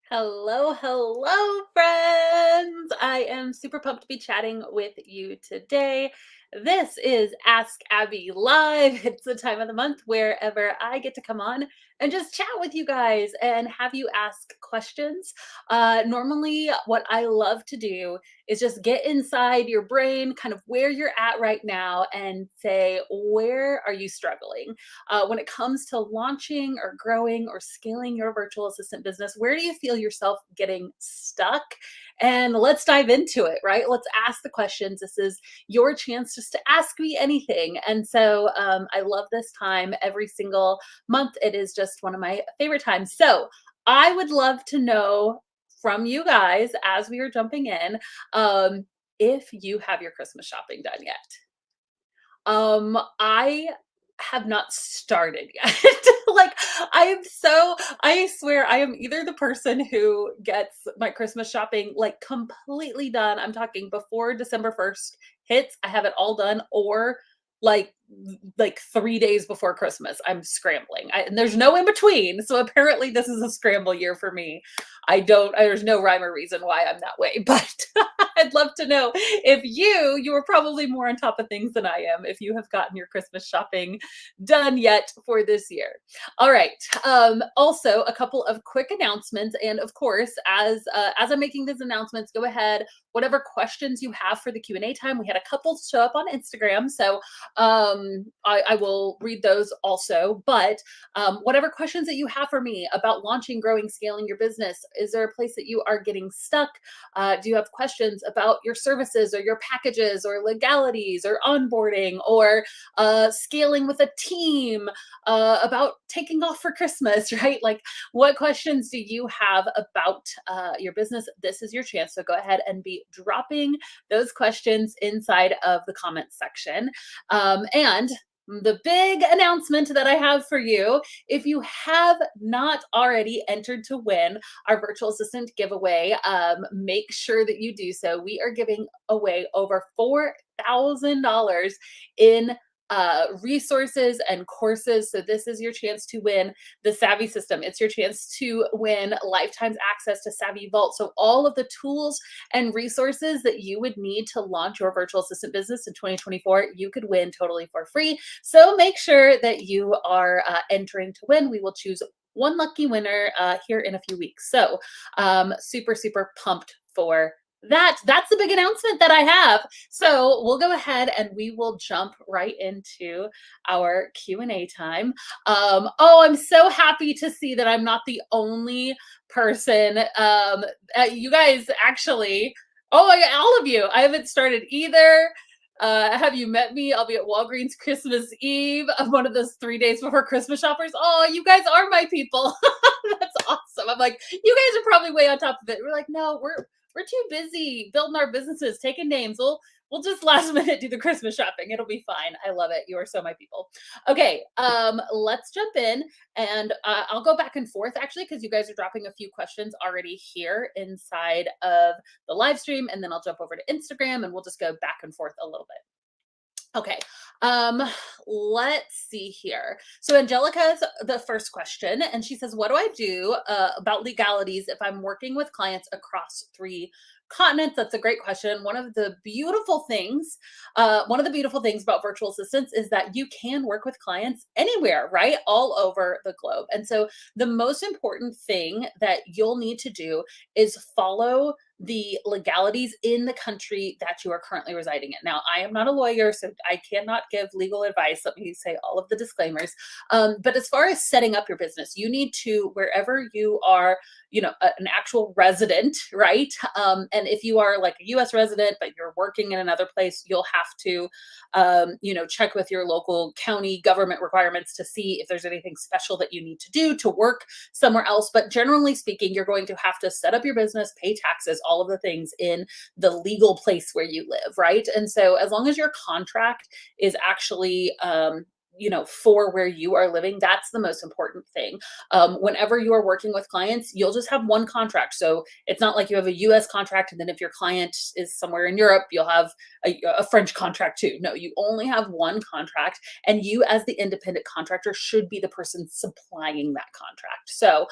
Hello, hello, friends. I am super pumped to be chatting with you today. This is Ask Abby Live. It's the time of the month wherever I get to come on and just chat with you guys and have you ask questions. Normally, what I love to do is just get inside your brain, kind of where you're at right now, and say, where are you struggling? When it comes to launching or growing or scaling your virtual assistant business, where do you feel yourself getting stuck? And let's dive into it, right? Let's ask the questions. This is your chance just to ask me anything. And so I love this time every single month. It is just one of my favorite times. So I would love to know from you guys as we are jumping in if you have your Christmas shopping done yet. I have not started yet. Like, I swear I am either the person who gets my Christmas shopping like completely done. I'm talking before December 1st hits, I have it all done, or like like 3 days before Christmas, I'm scrambling. And there's no in between. So apparently this is a scramble year for me. There's no rhyme or reason why I'm that way, but I'd love to know if you are probably more on top of things than I am, if you have gotten your Christmas shopping done yet for this year. All right. Also, a couple of quick announcements, and of course, as I'm making these announcements, go ahead. Whatever questions you have for the Q&A time, we had a couple show up on Instagram, so I will read those also. But whatever questions that you have for me about launching, growing, scaling your business, is there a place that you are getting stuck? Do you have questions about your services or your packages or legalities or onboarding or scaling with a team, about taking off for Christmas, right? Like, what questions do you have about your business? This is your chance. So go ahead and be dropping those questions inside of the comments section. And the big announcement that I have for you, if you have not already entered to win our virtual assistant giveaway, make sure that you do so. We are giving away over $4,000 in resources and courses. So this is your chance to win the Savvy system. It's your chance to win lifetime's access to Savvy Vault. So all of the tools and resources that you would need to launch your virtual assistant business in 2024, you could win totally for free. So make sure that you are entering to win. We will choose one lucky winner here in a few weeks. So super, super pumped for that's the big announcement that I have. So we'll go ahead and we will jump right into our Q&A time. Oh, I'm so happy to see that I'm not the only person. You guys actually, oh, all of you, I haven't started either. Have you met me? I'll be at Walgreens Christmas Eve. I'm one of those 3 days before Christmas shoppers. Oh, you guys are my people. That's awesome. I'm like, you guys are probably way on top of it. We're like, no, we're too busy building our businesses, taking names. We'll just last minute do the Christmas shopping. It'll be fine. I love it. You are so my people. Okay, let's jump in, and I'll go back and forth actually because you guys are dropping a few questions already here inside of the live stream, and then I'll jump over to Instagram and we'll just go back and forth a little bit. Okay, let's see here. So Angelica's the first question, and she says, what do I do about legalities if I'm working with clients across 3 continents? That's a great question. One of the beautiful things about virtual assistants is that you can work with clients anywhere, right? All over the globe. And so the most important thing that you'll need to do is follow the legalities in the country that you are currently residing in. Now, I am not a lawyer, so I cannot give legal advice. Let me say all of the disclaimers. But as far as setting up your business, you need to, wherever you are, an actual resident, right? And if you are like a US resident, but you're working in another place, you'll have to, check with your local county government requirements to see if there's anything special that you need to do to work somewhere else. But generally speaking, you're going to have to set up your business, pay taxes, all of the things in the legal place where you live, right? And so as long as your contract is actually for where you are living. That's the most important thing. Whenever you are working with clients, you'll just have one contract. So it's not like you have a US contract, and then if your client is somewhere in Europe, you'll have a French contract too. No, you only have one contract, and you, as the independent contractor, should be the person supplying that contract. So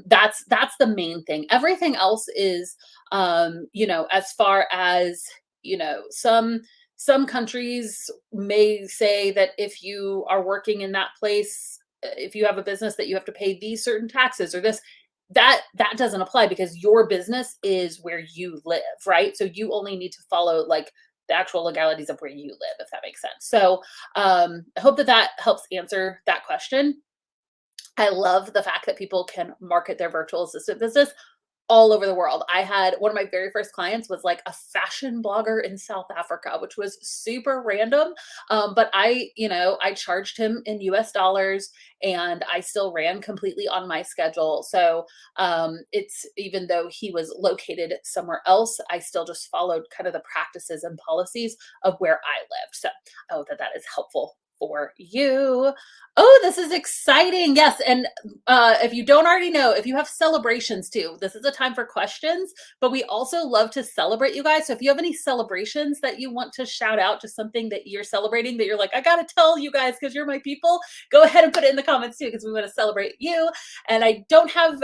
that's the main thing. Everything else is, as far as, some countries may say that if you are working in that place, if you have a business, that you have to pay these certain taxes or this. That doesn't apply because your business is where you live, right? So you only need to follow like the actual legalities of where you live, if that makes sense. So I hope that helps answer that question. I love the fact that people can market their virtual assistant business all over the world. I had one of my very first clients was like a fashion blogger in South Africa, which was super random. But I charged him in US dollars, and I still ran completely on my schedule. So it's, even though he was located somewhere else, I still just followed kind of the practices and policies of where I lived. So I hope that is helpful for you. Oh, this is exciting. Yes. And if you don't already know, if you have celebrations too, this is a time for questions, but we also love to celebrate you guys. So if you have any celebrations that you want to shout out, just something that you're celebrating that you're like, I got to tell you guys because you're my people, go ahead and put it in the comments too, because we want to celebrate you. And I don't have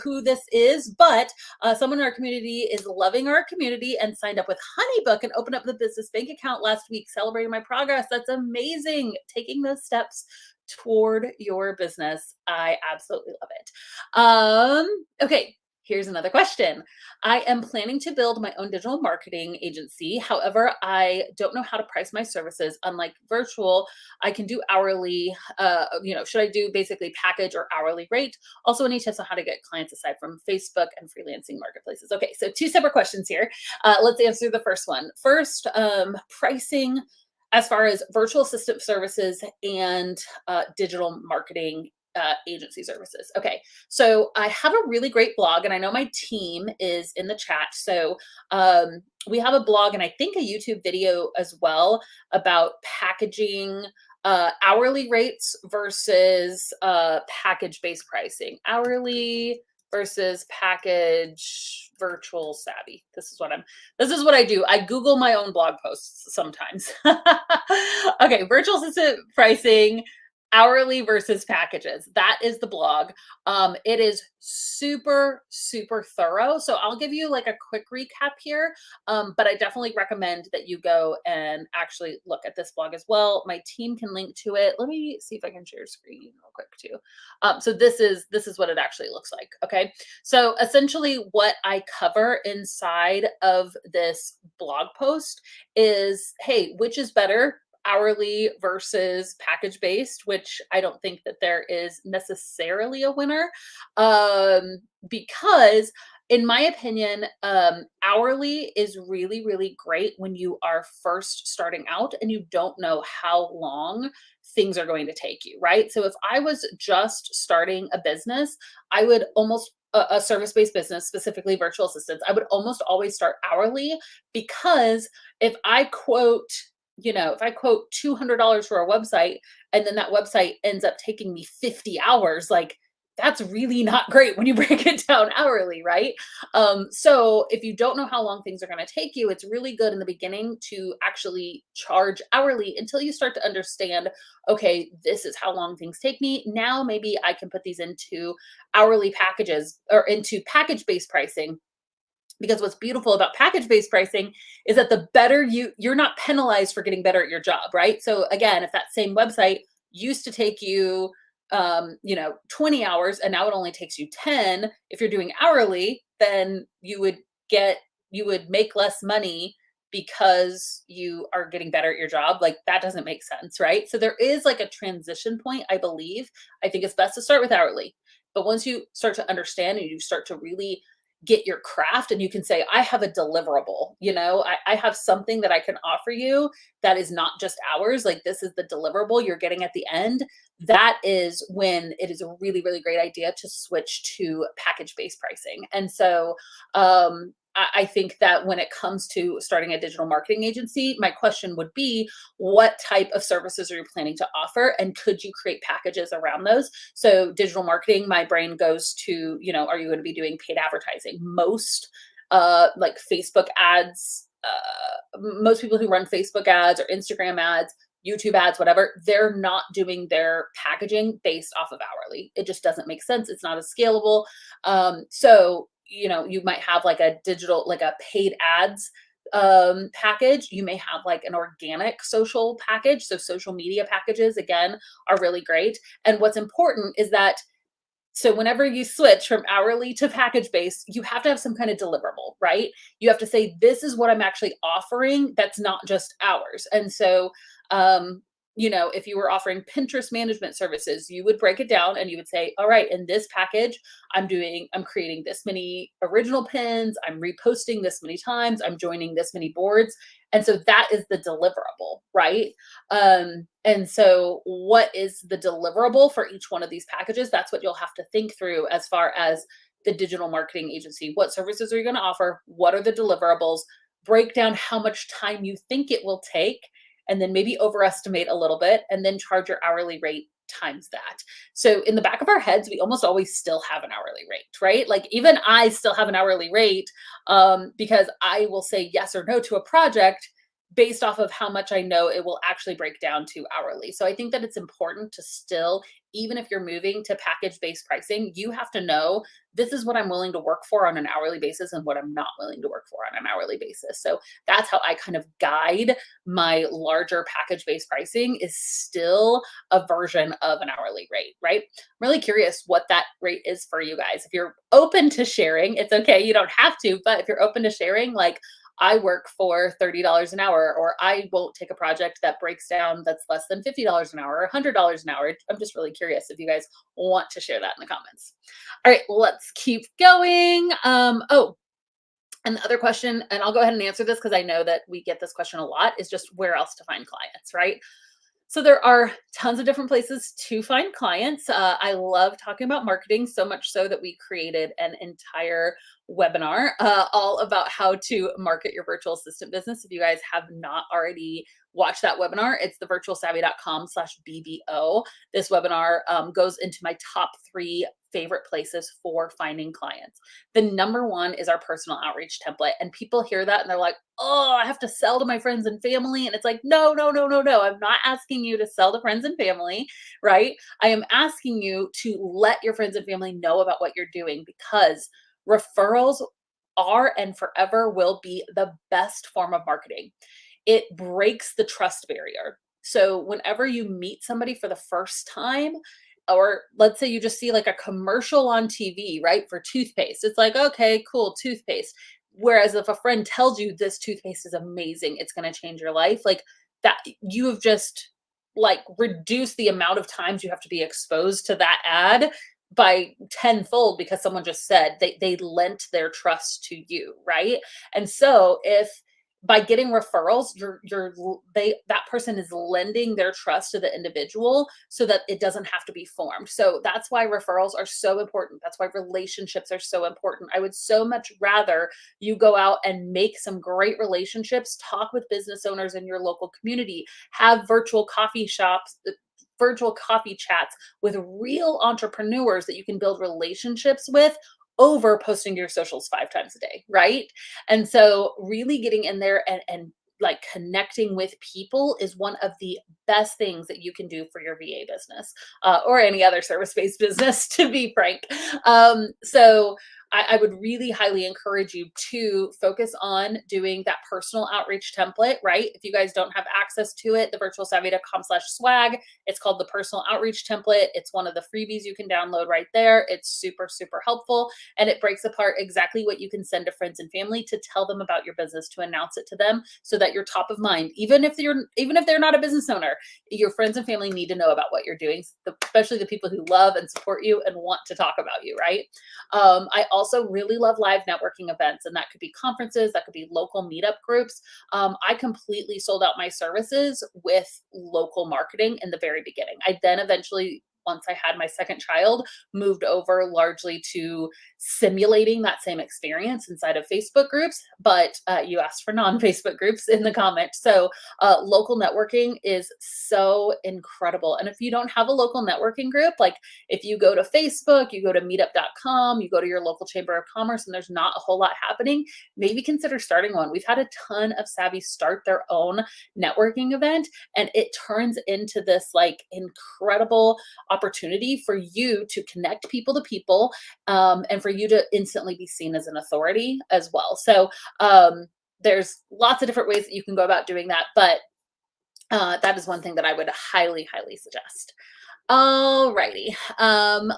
who this is, but someone in our community is loving our community and signed up with Honeybook and opened up the business bank account last week, celebrating my progress. That's amazing. Taking those steps toward your business. I absolutely love it. Okay, here's another question. I am planning to build my own digital marketing agency. However, I don't know how to price my services. Unlike virtual, I can do hourly. Should I do basically package or hourly rate? Also, any tips on how to get clients aside from Facebook and freelancing marketplaces? Okay, so two separate questions here. Let's answer the first one. First, pricing as far as virtual assistant services and digital marketing agency services. Okay, so I have a really great blog, and I know my team is in the chat. So we have a blog and I think a YouTube video as well about packaging hourly rates versus package-based pricing. Hourly versus package virtual savvy. This is what I do. I Google my own blog posts sometimes. Okay, virtual assistant pricing, hourly versus packages. That is the blog. It is super, super thorough. So I'll give you like a quick recap here. But I definitely recommend that you go and actually look at this blog as well. My team can link to it. Let me see if I can share screen real quick too. So this is what it actually looks like. Okay. So essentially what I cover inside of this blog post is, hey, which is better, hourly versus package based, which I don't think that there is necessarily a winner, because in my opinion, hourly is really, really great when you are first starting out and you don't know how long things are going to take you, right? So if I was just starting a business, I would almost a service-based business, specifically virtual assistants, I would almost always start hourly, because if I quote $200 for a website, and then that website ends up taking me 50 hours, like that's really not great when you break it down hourly, right? So if you don't know how long things are going to take you, it's really good in the beginning to actually charge hourly until you start to understand, okay, this is how long things take me. Now maybe I can put these into hourly packages or into package-based pricing. Because what's beautiful about package-based pricing is that the better you're not penalized for getting better at your job, right? So again, if that same website used to take you 20 hours and now it only takes you 10, if you're doing hourly, then you would make less money because you are getting better at your job. Like that doesn't make sense, right? So there is like a transition point, I believe. I think it's best to start with hourly. But once you start to understand and you start to really get your craft, and you can say, I have a deliverable, I have something that I can offer you that is not just hours. Like this is the deliverable you're getting at the end. That is when it is a really, really great idea to switch to package-based pricing. And so I think that when it comes to starting a digital marketing agency, my question would be, what type of services are you planning to offer? And could you create packages around those? So digital marketing, my brain goes to, are you going to be doing paid advertising? Like Facebook ads, most people who run Facebook ads or Instagram ads, YouTube ads, whatever, they're not doing their packaging based off of hourly. It just doesn't make sense. It's not as scalable. So, you might have like a digital, like a paid ads package. You may have like an organic social package. So social media packages, again, are really great. And what's important is that, so whenever you switch from hourly to package based, you have to have some kind of deliverable, right? You have to say, this is what I'm actually offering. That's not just hours. And so, if you were offering Pinterest management services, you would break it down and you would say, all right, in this package, I'm creating this many original pins, I'm reposting this many times, I'm joining this many boards. And so that is the deliverable, right? And so what is the deliverable for each one of these packages? That's what you'll have to think through as far as the digital marketing agency. What services are you going to offer? What are the deliverables? Break down how much time you think it will take, and then maybe overestimate a little bit, and then charge your hourly rate times that. So in the back of our heads, we almost always still have an hourly rate, right? Like even I still have an hourly rate, because I will say yes or no to a project based off of how much I know it will actually break down to hourly. So I think that it's important to still, even if you're moving to package-based pricing, you have to know, this is what I'm willing to work for on an hourly basis and what I'm not willing to work for on an hourly basis. So that's how I kind of guide my larger package-based pricing, is still a version of an hourly rate, right? I'm really curious what that rate is for you guys. If you're open to sharing, it's okay, you don't have to, but if you're open to sharing, like, I work for $30 an hour, or I won't take a project that breaks down that's less than $50 an hour or $100 an hour. I'm just really curious if you guys want to share that in the comments. All right, let's keep going. And the other question, and I'll go ahead and answer this because I know that we get this question a lot, is just where else to find clients, right? So there are tons of different places to find clients. I love talking about marketing, so much so that we created an entire webinar all about how to market your virtual assistant business. If you guys have not already watched that webinar, it's thevirtualsavvy.com/BBO. This webinar goes into my top 3 favorite places for finding clients. The number one is our personal outreach template. And people hear that and they're like, oh, I have to sell to my friends and family. And it's like, no, no, no, no, no. I'm not asking you to sell to friends and family, right? I am asking you to let your friends and family know about what you're doing, because referrals are and forever will be the best form of marketing. It breaks the trust barrier. So whenever you meet somebody for the first time, or let's say you just see like a commercial on TV, right, for toothpaste, it's like, okay, cool, toothpaste. Whereas if a friend tells you this toothpaste is amazing, it's going to change your life, like that, you have just like reduced the amount of times you have to be exposed to that ad by tenfold, because someone just said they lent their trust to you, right? And so if by getting referrals, that person is lending their trust to the individual so that it doesn't have to be formed. So that's why referrals are so important. That's why relationships are so important. I would so much rather you go out and make some great relationships, talk with business owners in your local community, have virtual coffee shops, virtual coffee chats with real entrepreneurs that you can build relationships with, over posting to your socials 5 times a day, right? And so really getting in there and like connecting with people is one of the best things that you can do for your VA business, or any other service-based business, to be frank. So I would really highly encourage you to focus on doing that personal outreach template, right? If you guys don't have access to it, thevirtualsavvy.com/swag, it's called the personal outreach template. It's one of the freebies you can download right there. It's super, super helpful. And it breaks apart exactly what you can send to friends and family to tell them about your business, to announce it to them so that you're top of mind. Even if they're not a business owner, your friends and family need to know about what you're doing, especially the people who love and support you and want to talk about you, right? I also really love live networking events, and that could be conferences, that could be local meetup groups. I completely sold out my services with local marketing in the very beginning. I then eventually once I had my second child, moved over largely to simulating that same experience inside of Facebook groups. But you asked for non-Facebook groups in the comments. So local networking is so incredible. And if you don't have a local networking group, like if you go to Facebook, you go to meetup.com, you go to your local chamber of commerce, and there's not a whole lot happening, maybe consider starting one. We've had a ton of savvy start their own networking event, and it turns into this like incredible opportunity for you to connect people to people, and for you to instantly be seen as an authority as well. So there's lots of different ways that you can go about doing that, but that is one thing that I would highly, highly suggest. Alrighty,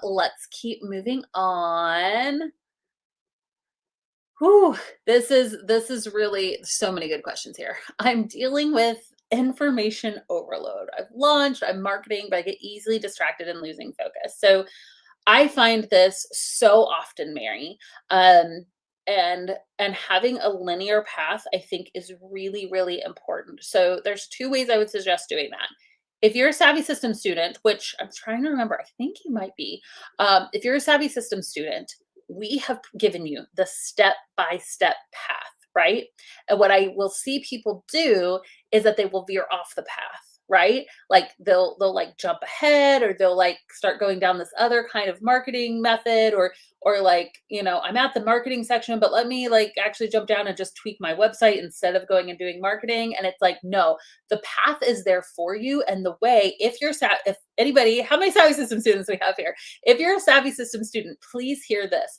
let's keep moving on. Whew, this is really so many good questions here. I'm dealing with information overload. I've launched, I'm marketing, but I get easily distracted and losing focus. So I find this so often, Mary. And having a linear path, I think, is really, really important. So there's two ways I would suggest doing that. If you're a Savvy System student, which I'm trying to remember, I think you might be. If you're a Savvy System student, we have given you the step-by-step path, right? And what I will see people do is that they will veer off the path, right? Like they'll like jump ahead, or they'll like start going down this other kind of marketing method, or like, I'm at the marketing section, but let me like actually jump down and just tweak my website instead of going and doing marketing. And it's like, no, the path is there for you. And the way, if anybody, how many Savvy System students we have here? If you're a Savvy System student, please hear this.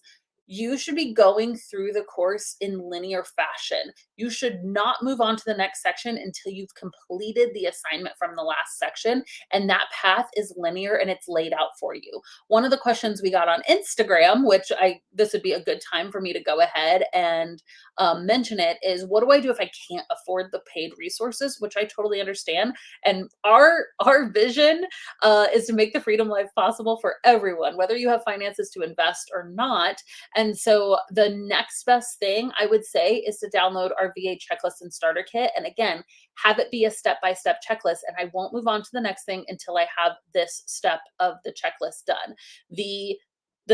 You should be going through the course in linear fashion. You should not move on to the next section until you've completed the assignment from the last section. And that path is linear and it's laid out for you. One of the questions we got on Instagram, which this would be a good time for me to go ahead and mention it, is what do I do if I can't afford the paid resources, which I totally understand. And our vision is to make the freedom life possible for everyone, whether you have finances to invest or not. And so the next best thing I would say is to download our VA checklist and starter kit. And again, have it be a step-by-step checklist. And I won't move on to the next thing until I have this step of the checklist done. The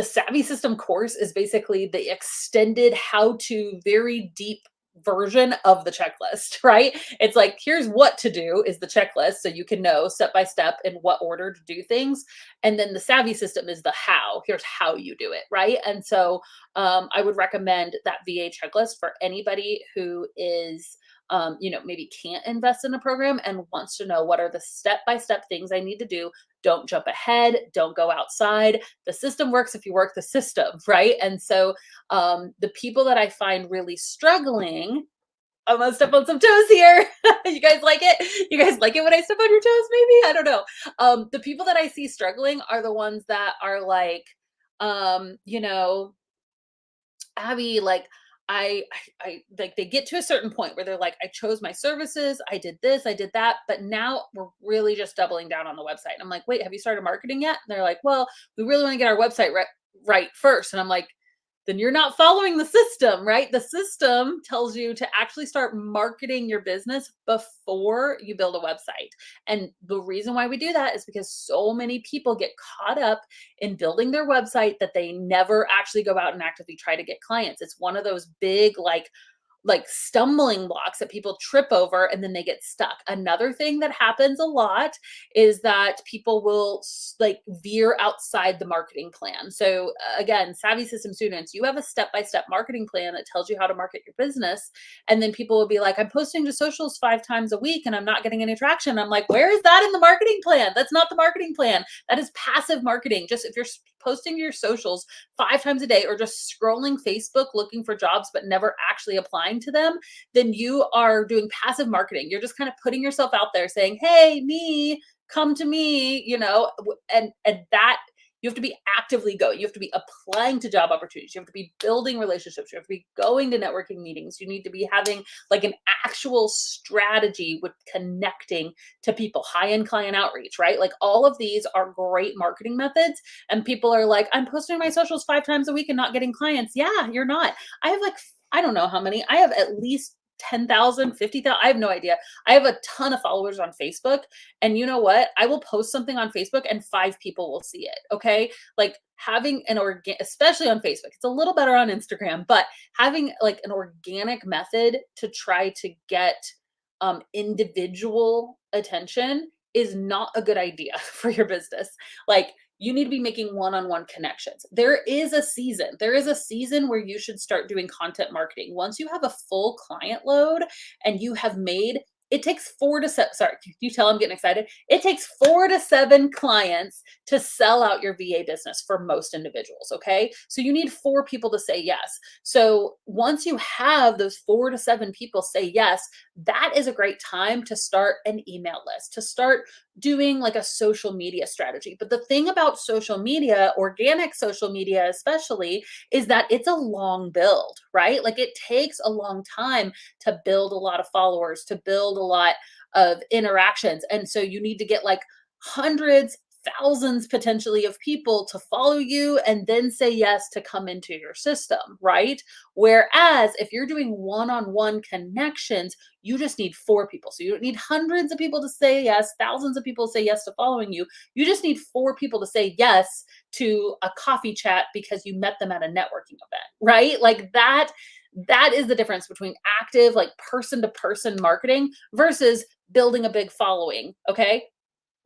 Savvy System course is basically the extended how-to, very deep version of the checklist, right? It's like, here's what to do is the checklist, so you can know step by step in what order to do things. And then the Savvy System is the how. Here's how you do it, right? And so I would recommend that VA checklist for anybody who is maybe can't invest in a program and wants to know what are the step-by-step things I need to do. Don't jump ahead. Don't go outside. The system works if you work the system, right? And so the people that I find really struggling, I'm gonna step on some toes here. You guys like it? You guys like it when I step on your toes, maybe? I don't know. The people that I see struggling are the ones that are like, Abby, like, I like, they get to a certain point where they're like, I chose my services, I did this, I did that, but now we're really just doubling down on the website. And I'm like, wait, have you started marketing yet? And they're like, well, we really want to get our website right first. And I'm like, then you're not following the system, right? The system tells you to actually start marketing your business before you build a website. And the reason why we do that is because so many people get caught up in building their website that they never actually go out and actively try to get clients. It's one of those big, like stumbling blocks that people trip over and then they get stuck. Another thing that happens a lot is that people will like veer outside the marketing plan. So again, Savvy System students, you have a step-by-step marketing plan that tells you how to market your business. And then people will be like, I'm posting to socials 5 times a week and I'm not getting any traction. I'm like, where is that in the marketing plan? That's not the marketing plan. That is passive marketing. Just if you're posting your socials 5 times a day or just scrolling Facebook looking for jobs but never actually applying to them, then you are doing passive marketing. You're just kind of putting yourself out there saying, hey, me, come to me, and that you have to be actively going. You have to be applying to job opportunities. You have to be building relationships. You have to be going to networking meetings. You need to be having like an actual strategy with connecting to people, high-end client outreach, right? Like all of these are great marketing methods. And people are like, I'm posting my socials 5 times a week and not getting clients. Yeah, you're not. I have like, I don't know how many. I have at least 10,000, 50,000. I have no idea. I have a ton of followers on Facebook. And you know what? I will post something on Facebook and 5 people will see it. Okay. Like having an especially on Facebook, it's a little better on Instagram, but having like an organic method to try to get individual attention is not a good idea for your business. Like you need to be making one-on-one connections. There is a season. There is a season where you should start doing content marketing. Once you have a full client load and you have made it takes 4 to 7, sorry, you tell I'm getting excited. It takes 4 to 7 clients to sell out your VA business for most individuals. Okay. So you need 4 people to say yes. So once you have those 4 to 7 people say yes, that is a great time to start an email list, to start doing like a social media strategy. But the thing about social media, organic social media especially, is that it's a long build, right? Like it takes a long time to build a lot of followers, to build a lot of interactions. And so you need to get like hundreds, thousands potentially of people to follow you and then say yes to come into your system, right? Whereas if you're doing one-on-one connections, you just need 4 people. So you don't need hundreds of people to say yes, thousands of people to say yes to following you. You just need 4 people to say yes to a coffee chat because you met them at a networking event, right? Like that is the difference between active, like person to person marketing versus building a big following. Okay.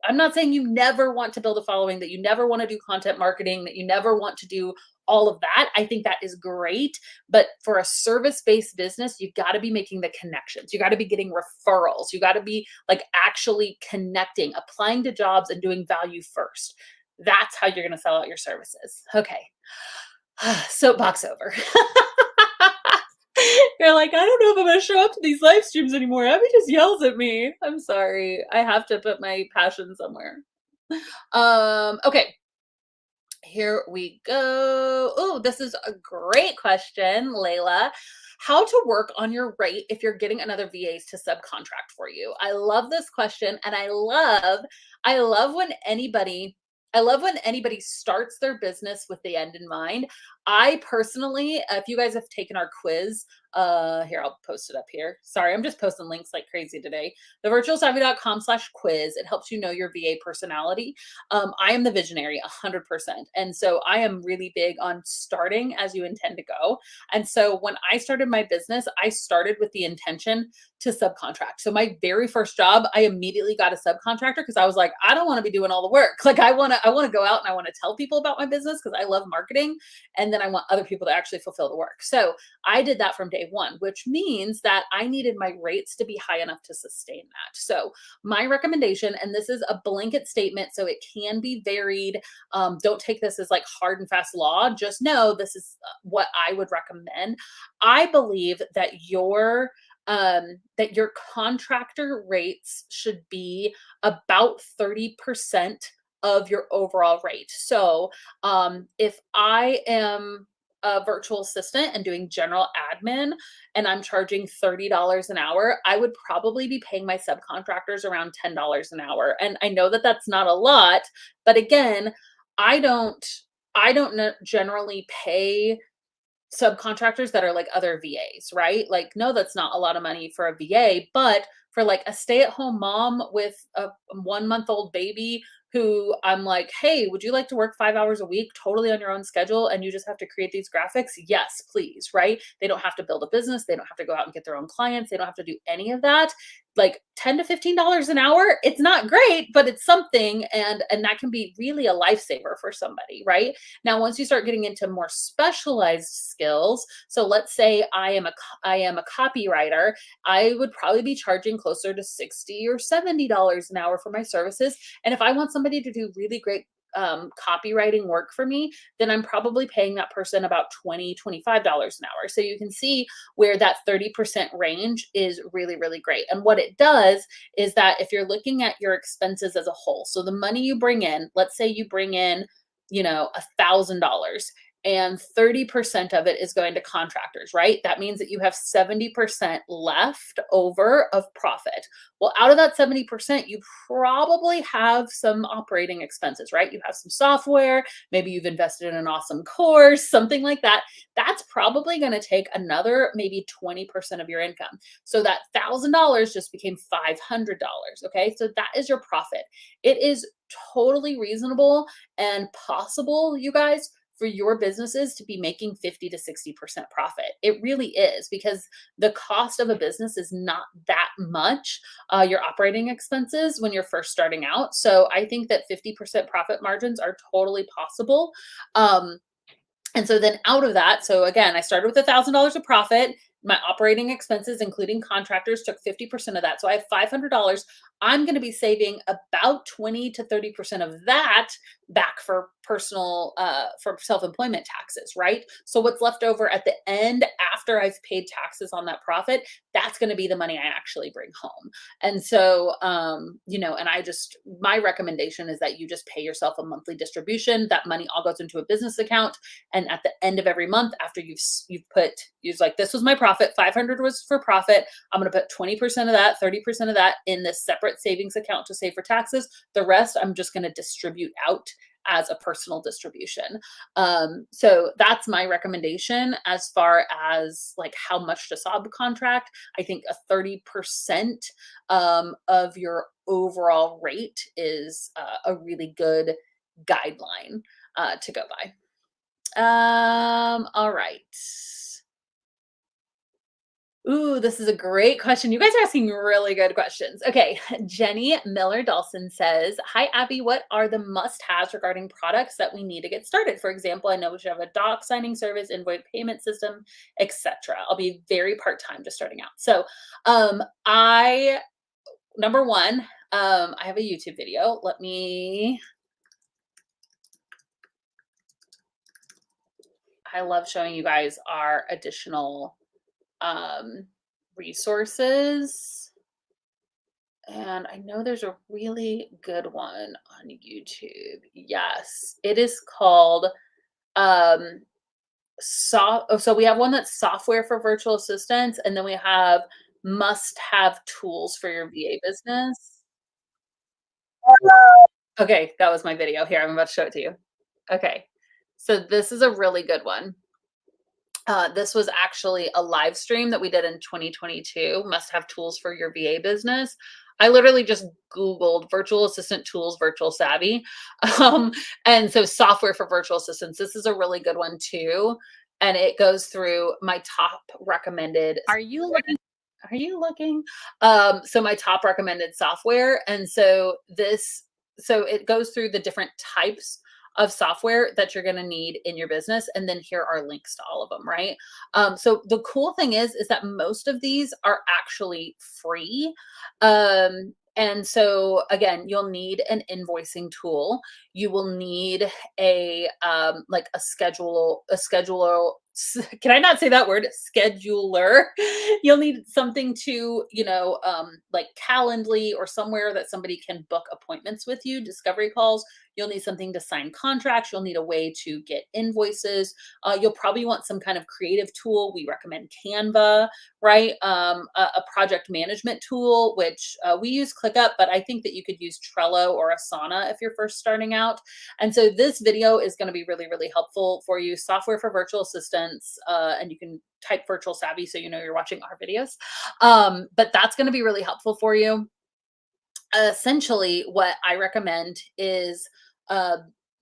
I'm not saying you never want to build a following, that you never want to do content marketing, that you never want to do all of that. I think that is great. But for a service based business, you got to be making the connections. You got to be getting referrals. You got to be like actually connecting, applying to jobs and doing value first. That's how you're going to sell out your services. Okay. Soapbox over. You're like, I don't know if I'm gonna show up to these live streams anymore. Abby just yells at me. I'm sorry. I have to put my passion somewhere. Okay. Here we go. Oh, this is a great question, Layla. How to work on your rate if you're getting another VAs to subcontract for you? I love this question, and I love when anybody starts their business with the end in mind. I personally, if you guys have taken our quiz, here, I'll post it up here. Sorry, I'm just posting links like crazy today. thevirtualsavvy.com/quiz. It helps you know your VA personality. I am the visionary 100%. And so I am really big on starting as you intend to go. And so when I started my business, I started with the intention to subcontract. So my very first job, I immediately got a subcontractor because I was like, I don't want to be doing all the work. Like I want to go out and I want to tell people about my business because I love marketing. And then I want other people to actually fulfill the work. So I did that from day one, which means that I needed my rates to be high enough to sustain that. So my recommendation, and this is a blanket statement, so it can be varied. Don't take this as like hard and fast law. Just know this is what I would recommend. I believe that your contractor rates should be about 30% of your overall rate. So if I am a virtual assistant and doing general admin and I'm charging $30 an hour, I would probably be paying my subcontractors around $10 an hour. And I know that that's not a lot, but again, I don't generally pay subcontractors that are like other VAs, right? Like, no, that's not a lot of money for a VA, but for like a stay-at-home mom with a 1-month-old baby who I'm like, hey, would you like to work 5 hours a week totally on your own schedule and you just have to create these graphics? Yes, please, right? They don't have to build a business. They don't have to go out and get their own clients. They don't have to do any of that. Like $10 to $15 an hour, it's not great, but it's something, and that can be really a lifesaver for somebody, right? Now, once you start getting into more specialized skills, so let's say I am a copywriter, I would probably be charging closer to $60 or $70 an hour for my services. And if I want somebody to do really great copywriting work for me, then I'm probably paying that person about $20, $25 an hour. So you can see where that 30% range is really, really great. And what it does is that if you're looking at your expenses as a whole, so the money you bring in, let's say you bring in, $1,000. and 30% of it is going to contractors, right? That means that you have 70% left over of profit. Well, out of that 70%, you probably have some operating expenses, right? You have some software, maybe you've invested in an awesome course, something like that. That's probably going to take another maybe 20% of your income. So that $1,000 just became $500. Okay. So that is your profit. It is totally reasonable and possible, you guys, for your businesses to be making 50 to 60% profit. It really is, because the cost of a business is not that much, your operating expenses when you're first starting out. So I think that 50% profit margins are totally possible. Um, and so then out of that, so again, I started with $1,000 of profit. My operating expenses, including contractors, took 50% of that. So I have $500. I'm going to be saving about 20 to 30% of that back for personal, for self-employment taxes, right? So what's left over at the end after I've paid taxes on that profit, that's going to be the money I actually bring home. And so, and my recommendation is that you just pay yourself a monthly distribution. That money all goes into a business account. And at the end of every month, after you've like, this was my profit, 500 was for profit. I'm going to put 20% of that, 30% of that in this separate savings account to save for taxes. The rest, I'm just going to distribute out as a personal distribution. So that's my recommendation as far as like how much to subcontract. I think a 30% of your overall rate is a really good guideline to go by. All right. Ooh, this is a great question. You guys are asking really good questions. Okay, Jenny Miller Dawson says, "Hi Abby, what are the must-haves regarding products that we need to get started? For example, I know we should have a doc signing service, invoice payment system, etc. I'll be very part-time just starting out." So, I number one, I have a YouTube video. I love showing you guys our additional resources. And I know there's a really good one on YouTube. Yes, it is called so we have one that's software for virtual assistants, and then we have must have tools for your VA business. Okay, that was my video. Here, I'm about to show it to you. Okay. So this is a really good one. This was actually a live stream that we did in 2022. Must have tools for your VA business. I literally just Googled virtual assistant tools, virtual savvy. And so software for virtual assistants. This is a really good one too. And it goes through my top recommended. Are you looking? Are you looking? So my top recommended software. And so it goes through the different types of software that you're going to need in your business. And then here are links to all of them, right? So the cool thing is that most of these are actually free. And so again, you'll need an invoicing tool. You will need like a scheduler. Can I not say that word? Scheduler. You'll need something to, like Calendly or somewhere that somebody can book appointments with you, discovery calls. You'll need something to sign contracts. You'll need a way to get invoices. You'll probably want some kind of creative tool. We recommend Canva, right? A project management tool, which we use ClickUp, but I think that you could use Trello or Asana if you're first starting out. And so this video is going to be really, really helpful for you. Software for virtual assistants, and you can type virtual savvy so you know you're watching our videos. But that's going to be really helpful for you. Essentially, what I recommend is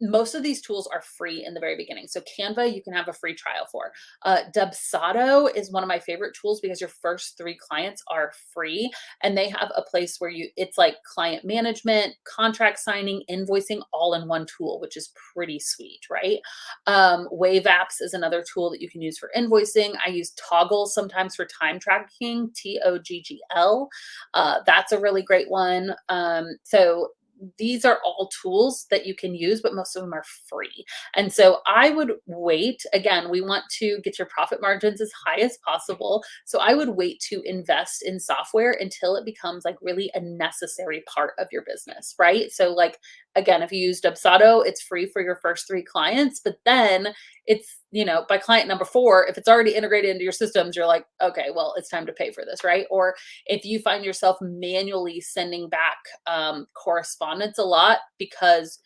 most of these tools are free in the very beginning. So Canva, you can have a free trial for. Dubsado is one of my favorite tools because your first 3 clients are free, and they have a place where it's like client management, contract signing, invoicing, all in one tool, which is pretty sweet, right? Wave Apps is another tool that you can use for invoicing. I use Toggle sometimes for time tracking, Toggl. That's a really great one. So these are all tools that you can use, but most of them are free. And so I would wait. Again, we want to get your profit margins as high as possible. So I would wait to invest in software until it becomes like really a necessary part of your business, right? So like Again, if you use Dubsado, it's free for your first 3 clients, but then it's, by client number 4, if it's already integrated into your systems, you're like, okay, well, it's time to pay for this, right? Or if you find yourself manually sending back correspondence a lot because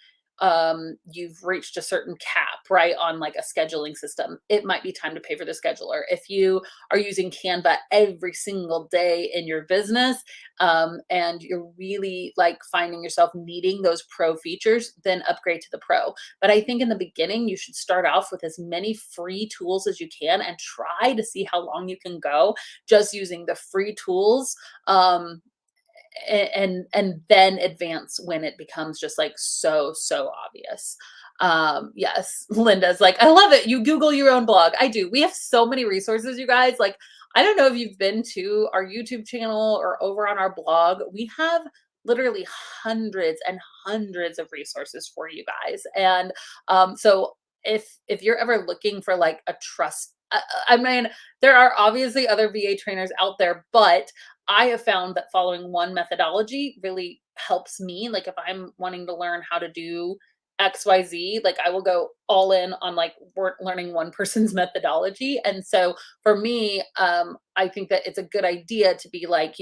you've reached a certain cap, right, on like a scheduling system, it might be time to pay for the scheduler. If you are using Canva every single day in your business, and you're really like finding yourself needing those pro features, then upgrade to the pro. But I think in the beginning, you should start off with as many free tools as you can and try to see how long you can go just using the free tools. And then advance when it becomes just like so obvious. Yes, Linda's like, I love it, you Google your own blog. I do. We have so many resources, you guys. Like, I don't know if you've been to our YouTube channel or over on our blog. We have literally hundreds and hundreds of resources for you guys. And so if you're ever looking for like a trust, I mean, there are obviously other VA trainers out there, but I have found that following one methodology really helps me. Like if I'm wanting to learn how to do XYZ, like I will go all in on like learning one person's methodology. And so for me, I think that it's a good idea to be like,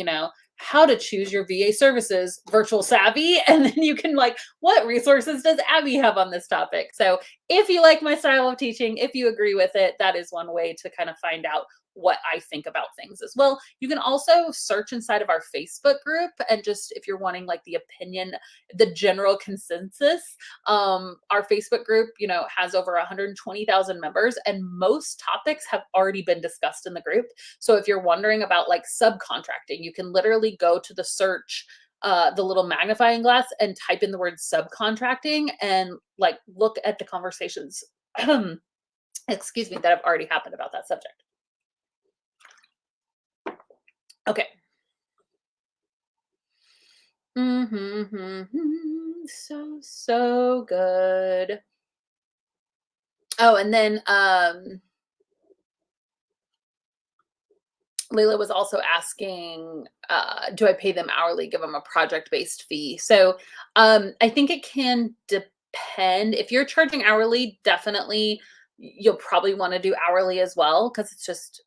how to choose your VA services, virtual savvy. And then you can like, what resources does Abby have on this topic? So if you like my style of teaching, if you agree with it, that is one way to kind of find out what I think about things as well. You can also search inside of our Facebook group, and just if you're wanting like the opinion, the general consensus, our Facebook group, has over 120,000 members, and most topics have already been discussed in the group. So if you're wondering about like subcontracting, you can literally go to the search, the little magnifying glass, and type in the word subcontracting and like look at the conversations excuse me, that have already happened about that subject. Okay. So good. Oh, and then Leila was also asking, do I pay them hourly, give them a project-based fee? So I think it can depend. If you're charging hourly, definitely you'll probably want to do hourly as well, because it's just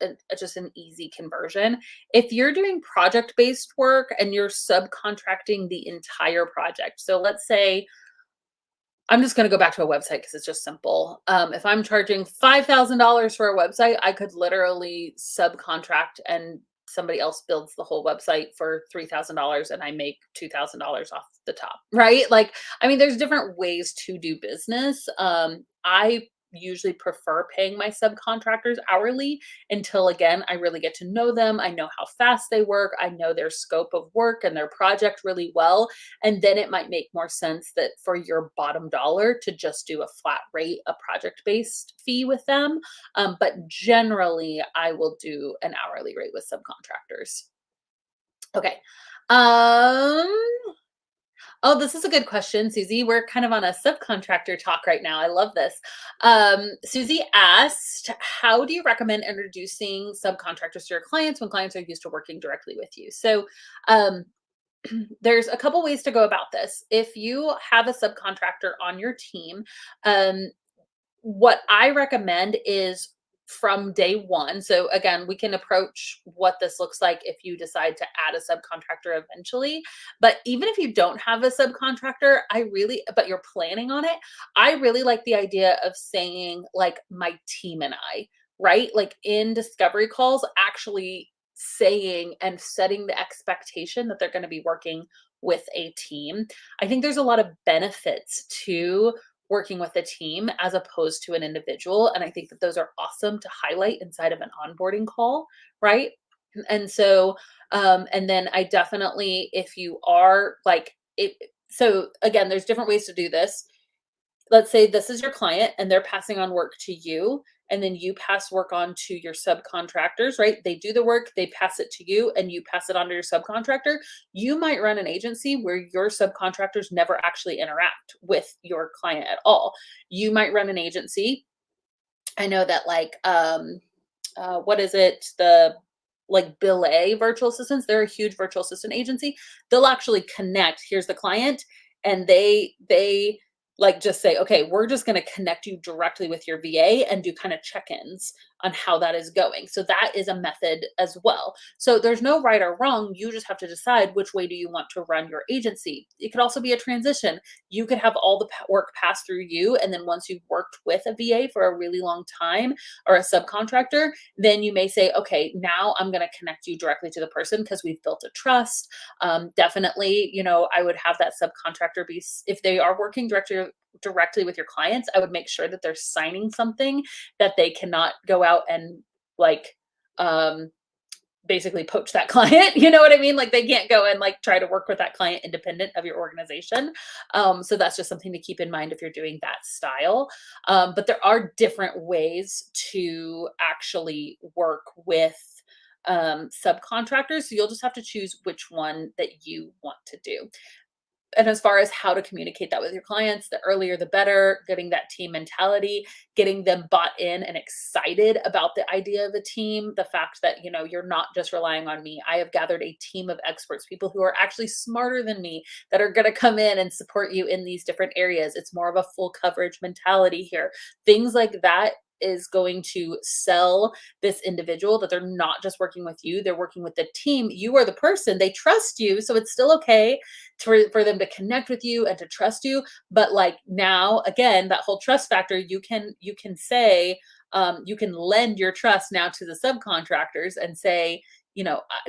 an easy conversion. If you're doing project-based work and you're subcontracting the entire project, so let's say, I'm just going to go back to a website because it's just simple. If I'm charging $5,000 for a website, I could literally subcontract and somebody else builds the whole website for $3,000 and I make $2,000 off the top, right? Like, I mean, there's different ways to do business. I usually prefer paying my subcontractors hourly until, again, I really get to know them. I know how fast they work. I know their scope of work and their project really well. And then it might make more sense that for your bottom dollar to just do a flat rate, a project-based fee with them. But generally, I will do an hourly rate with subcontractors. Okay. Um, Oh, this is a good question, Susie. We're kind of on a subcontractor talk right now. I love this. Susie asked, how do you recommend introducing subcontractors to your clients when clients are used to working directly with you? So um, there's a couple ways to go about this. If you have a subcontractor on your team, um, what I recommend is from day one. So again, we can approach what this looks like if you decide to add a subcontractor eventually. But even if you don't have a subcontractor, but you're planning on it, I really like the idea of saying like my team and I, right? Like in discovery calls, actually saying and setting the expectation that they're going to be working with a team. I think there's a lot of benefits to working with a team as opposed to an individual. And I think that those are awesome to highlight inside of an onboarding call, right? And so, and then I definitely, if you are like, so again, there's different ways to do this. Let's say this is your client and they're passing on work to you, and then you pass work on to your subcontractors, right? They do the work, they pass it to you, and you pass it on to your subcontractor. You might run an agency where your subcontractors never actually interact with your client at all. You might run an agency. I know that like, what is it? The like Bill A virtual assistants, they're a huge virtual assistant agency. They'll actually connect. Here's the client, and they like just say, okay, we're just going to connect you directly with your VA and do kind of check-ins on how that is going. So that is a method as well. So there's no right or wrong. You just have to decide which way do you want to run your agency. It could also be a transition. You could have all the work pass through you, and then once you've worked with a VA for a really long time or a subcontractor, then you may say, okay, now I'm going to connect you directly to the person because we've built a trust. Definitely, I would have that subcontractor be, if they are working directly with your clients, I would make sure that they're signing something that they cannot go out and like um basically poach that client. You know what I mean? Like they can't go and like try to work with that client independent of your organization. So that's just something to keep in mind if you're doing that style. But there are different ways to actually work with subcontractors. So you'll just have to choose which one that you want to do. And as far as how to communicate that with your clients, the earlier the better, getting that team mentality, getting them bought in and excited about the idea of a team, the fact that, you're not just relying on me. I have gathered a team of experts, people who are actually smarter than me that are going to come in and support you in these different areas. It's more of a full coverage mentality here. Things like that is going to sell this individual that they're not just working with you, they're working with the team. You are the person, they trust you. So it's still okay for them to connect with you and to trust you. But like now, again, that whole trust factor, you can say, you can lend your trust now to the subcontractors and say,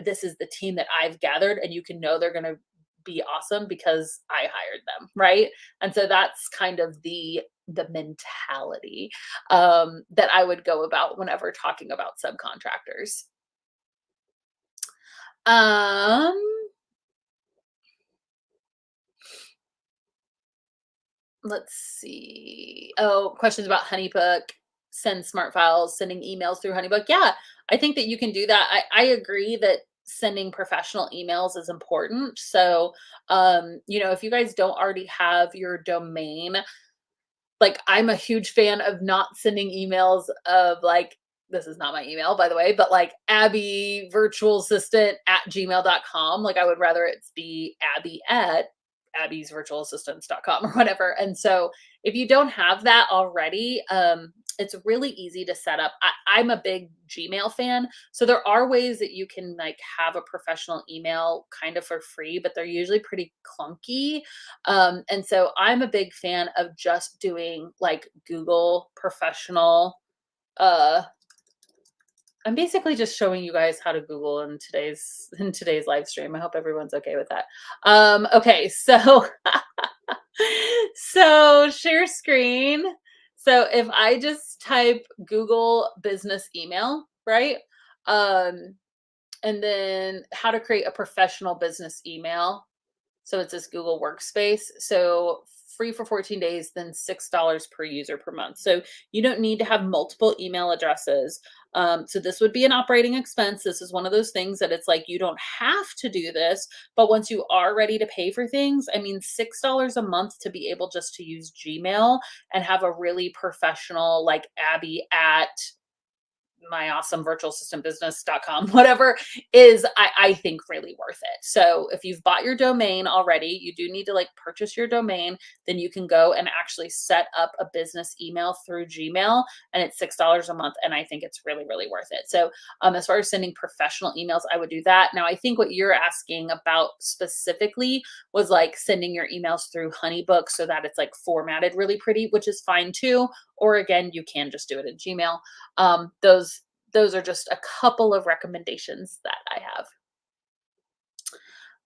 this is the team that I've gathered, and you can know they're going to be awesome because I hired them, right? And so that's kind of the mentality that I would go about whenever talking about subcontractors. Um, let's see. Oh, questions about Honeybook, send smart files, sending emails through Honeybook. Yeah, I think that you can do that. I agree that sending professional emails is important. So, if you guys don't already have your domain, like I'm a huge fan of not sending emails of like, this is not my email, by the way, but like Abbey virtual assistant at gmail.com. Like I would rather it's be Abbey at abbysvirtualassistants.com or whatever. And so if you don't have that already, it's really easy to set up. I'm a big Gmail fan. So there are ways that you can like have a professional email kind of for free, but they're usually pretty clunky. And so I'm a big fan of just doing like Google professional. Uh, I'm basically just showing you guys how to Google in today's live stream. I hope everyone's okay with that. Okay, so so share screen. So if I just type Google business email, right? Um, and then how to create a professional business email. So it's this Google Workspace. So free for 14 days, then $6 per user per month. So you don't need to have multiple email addresses. So this would be an operating expense. This is one of those things that it's like you don't have to do this, but once you are ready to pay for things, I mean, $6 a month to be able just to use Gmail and have a really professional like Abby at myawesomevirtualassistantbusiness.com, whatever is, I think really worth it. So if you've bought your domain already, you do need to like purchase your domain, then you can go and actually set up a business email through Gmail, and it's $6 a month. And I think it's really, really worth it. So as far as sending professional emails, I would do that. Now, I think what you're asking about specifically was like sending your emails through Honeybook so that it's like formatted really pretty, which is fine too. Or again, you can just do it in Gmail. Those are just a couple of recommendations that I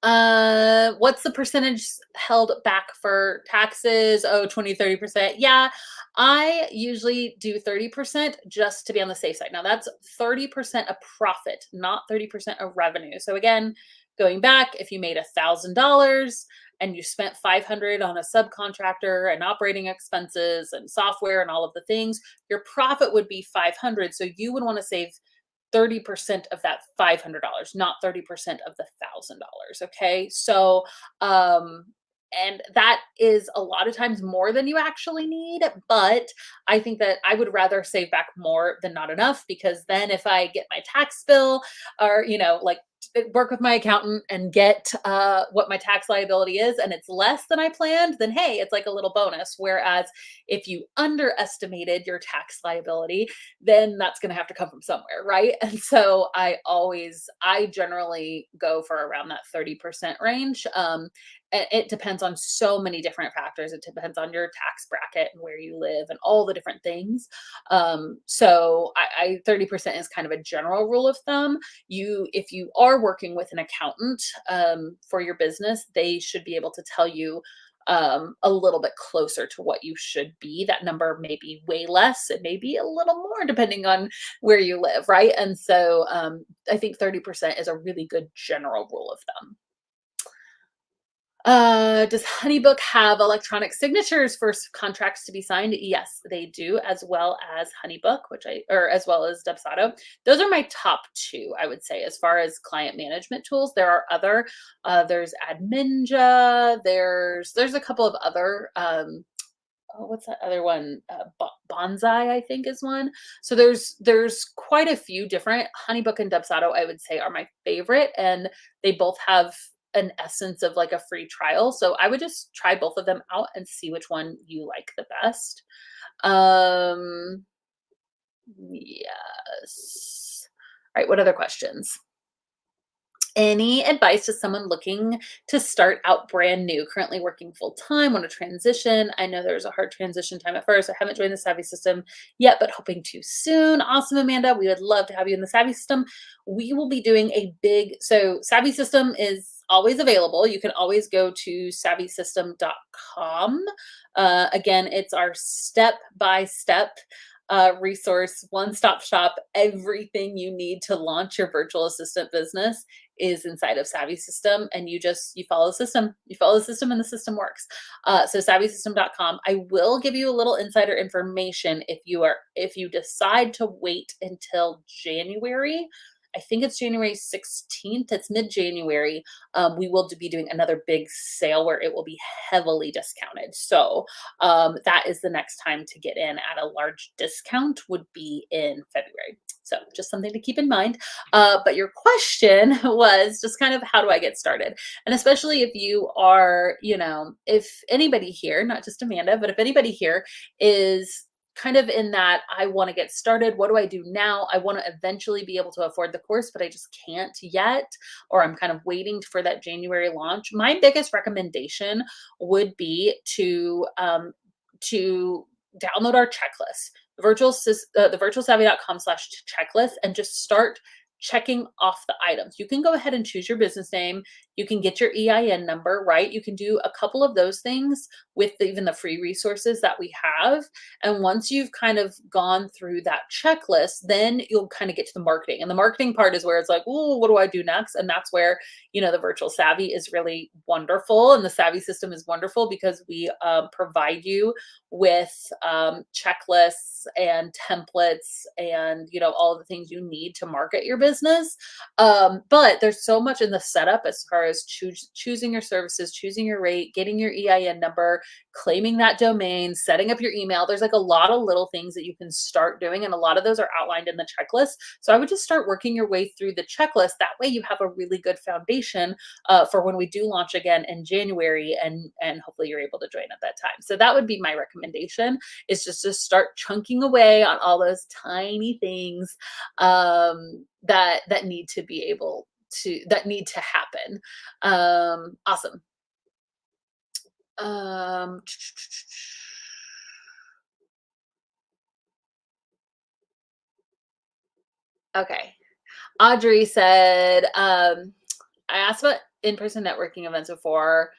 have. What's the percentage held back for taxes? Oh, 20-30%. Yeah, I usually do 30% just to be on the safe side. Now that's 30% of profit, not 30% of revenue. So again, going back, if you made $1,000 and you spent 500 on a subcontractor and operating expenses and software and all of the things, your profit would be 500. So you would want to save 30% of that $500, not 30% of the $1,000. Okay. So, and that is a lot of times more than you actually need. But I think that I would rather save back more than not enough, because then if I get my tax bill or, like work with my accountant and get what my tax liability is, and it's less than I planned, then hey, it's like a little bonus. Whereas if you underestimated your tax liability, then that's going to have to come from somewhere, right? And so I generally go for around that 30% range. It depends on so many different factors. It depends on your tax bracket and where you live and all the different things. So I 30% is kind of a general rule of thumb. If you are working with an accountant for your business, they should be able to tell you a little bit closer to what you should be. That number may be way less, it may be a little more depending on where you live, right? And so I think 30% is a really good general rule of thumb. Does Honeybook have electronic signatures for contracts to be signed? Yes, they do, as well as Honeybook, or as well as Dubsado. Those are my top two, I would say, as far as client management tools. There are other, there's Adminja, there's a couple of other, oh, what's that other one? Bonsai, I think, is one. So there's quite a few different. Honeybook and Dubsado, I would say, are my favorite, and they both have an essence of like a free trial. So I would just try both of them out and see which one you like the best. Um, yes. All right. What other questions? Any advice to someone looking to start out brand new, currently working full time, want to transition? I know there's a hard transition time at first. I haven't joined the Savvy system yet, but hoping to soon. Awesome, Amanda. We would love to have you in the Savvy system. We will be doing so Savvy system is always available. You can always go to savvysystem.com. Again, it's our step by step resource, one stop shop. Everything you need to launch your virtual assistant business is inside of Savvy System, and you follow the system. You follow the system, and the system works. So savvysystem.com. I will give you a little insider information if you decide to wait until January. I think it's January 16th. It's mid-January. We will be doing another big sale where it will be heavily discounted. So that is the next time to get in at a large discount, would be in February. So just something to keep in mind. But your question was just kind of, how do I get started? And especially if you are, if anybody here, not just Amanda, but if anybody here is kind of in that, I want to get started. What do I do now? I want to eventually be able to afford the course, but I just can't yet, or I'm kind of waiting for that January launch. My biggest recommendation would be to download our checklist, the virtualsavvy.com/checklist, and just start checking off the items. You can go ahead and choose your business name. You can get your EIN number, right? You can do a couple of those things with even the free resources that we have. And once you've kind of gone through that checklist, then you'll kind of get to the marketing. And the marketing part is where it's like, oh, what do I do next? And that's where, the Virtual Savvy is really wonderful. And the Savvy system is wonderful because we provide you with checklists and templates and, all of the things you need to market your business. But there's so much in the setup as far as choosing your services, choosing your rate, getting your EIN number, claiming that domain, setting up your email. There's like a lot of little things that you can start doing, and a lot of those are outlined in the checklist. So I would just start working your way through the checklist. That way you have a really good foundation for when we do launch again in January, and hopefully you're able to join at that time. So that would be my recommendation, is just to start chunking away on all those tiny things that need to happen. Awesome. Okay. Audrey said, I asked about in-person networking events before,